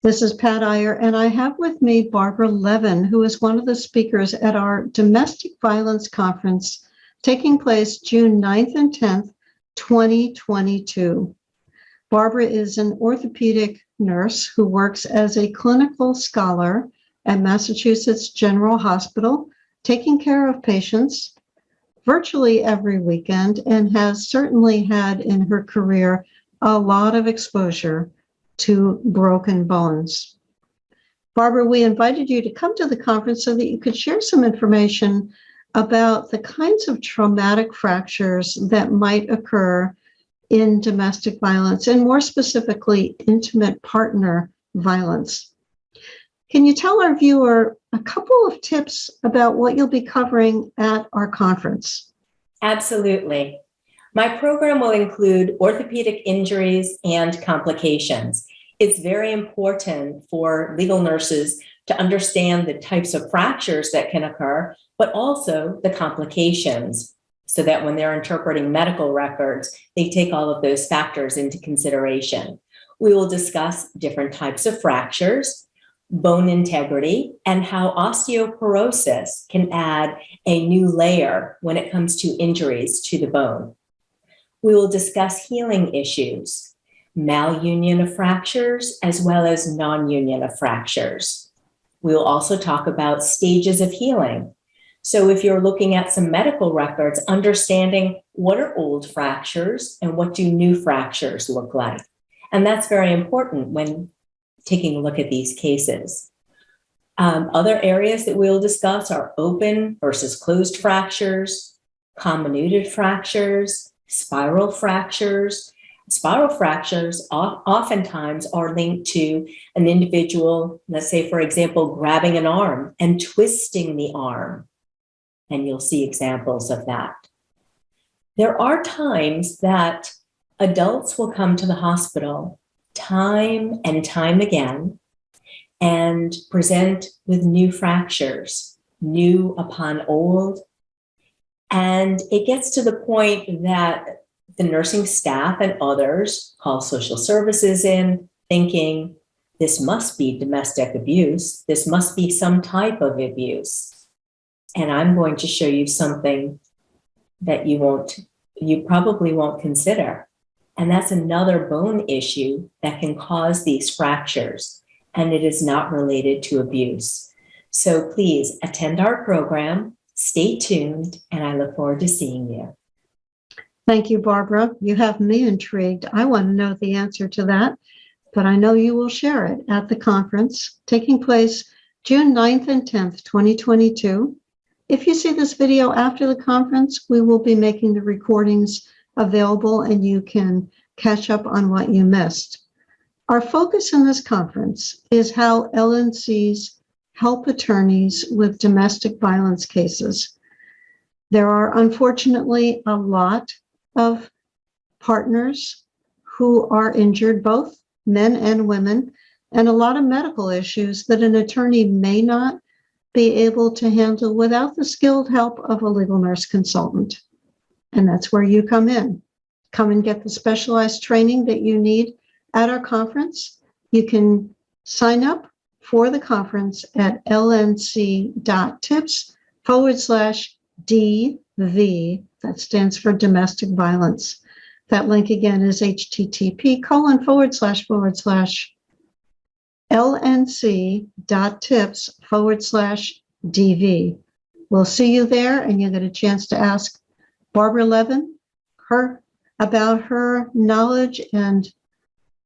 This is Pat Iyer, and I have with me Barbara Levin, who is one of the speakers at our Domestic Violence Conference taking place June 9th and 10th, 2022. Barbara is an orthopedic nurse who works as a clinical scholar at Massachusetts General Hospital, taking care of patients virtually every weekend, and has certainly had in her career a lot of exposure to broken bones. Barbara, we invited you to come to the conference so that you could share some information about the kinds of traumatic fractures that might occur in domestic violence, and more specifically, intimate partner violence. Can you tell our viewer a couple of tips about what you'll be covering at our conference? Absolutely. My program will include orthopedic injuries and complications. It's very important for legal nurses to understand the types of fractures that can occur, but also the complications, so that when they're interpreting medical records, they take all of those factors into consideration. We will discuss different types of fractures, bone integrity, and how osteoporosis can add a new layer when it comes to injuries to the bone. We will discuss healing issues, malunion of fractures, as well as non-union of fractures. We will also talk about stages of healing. So if you're looking at some medical records, understanding what are old fractures and what do new fractures look like. And that's very important when taking a look at these cases. Other areas that we'll discuss are open versus closed fractures, comminuted fractures, spiral fractures. Spiral fractures oftentimes are linked to an individual, let's say, for example, grabbing an arm and twisting the arm. And you'll see examples of that. There are times that adults will come to the hospital time and time again and present with new fractures, new upon old. And it gets to the point that the nursing staff and others call social services in, thinking this must be domestic abuse. This must be some type of abuse. And I'm going to show you something that you probably won't consider. And that's another bone issue that can cause these fractures. And it is not related to abuse. So please attend our program. Stay tuned, and I look forward to seeing you. Thank you, Barbara. You have me intrigued. I want to know the answer to that, but I know you will share it at the conference taking place June 9th and 10th, 2022. If you see this video after the conference, we will be making the recordings available and you can catch up on what you missed. Our focus in this conference is how LNCs help attorneys with domestic violence cases. There are unfortunately a lot of partners who are injured, both men and women, and a lot of medical issues that an attorney may not be able to handle without the skilled help of a legal nurse consultant. And that's where you come in. Come and get the specialized training that you need at our conference. You can sign up for the conference at lnc.tips/DV. That stands for domestic violence. That link again is http://lnc.tips/DV. We'll see you there, and you get a chance to ask Barbara Levin about her knowledge, and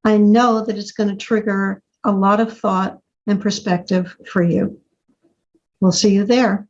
I know that it's going to trigger a lot of thought and perspective for you. We'll see you there.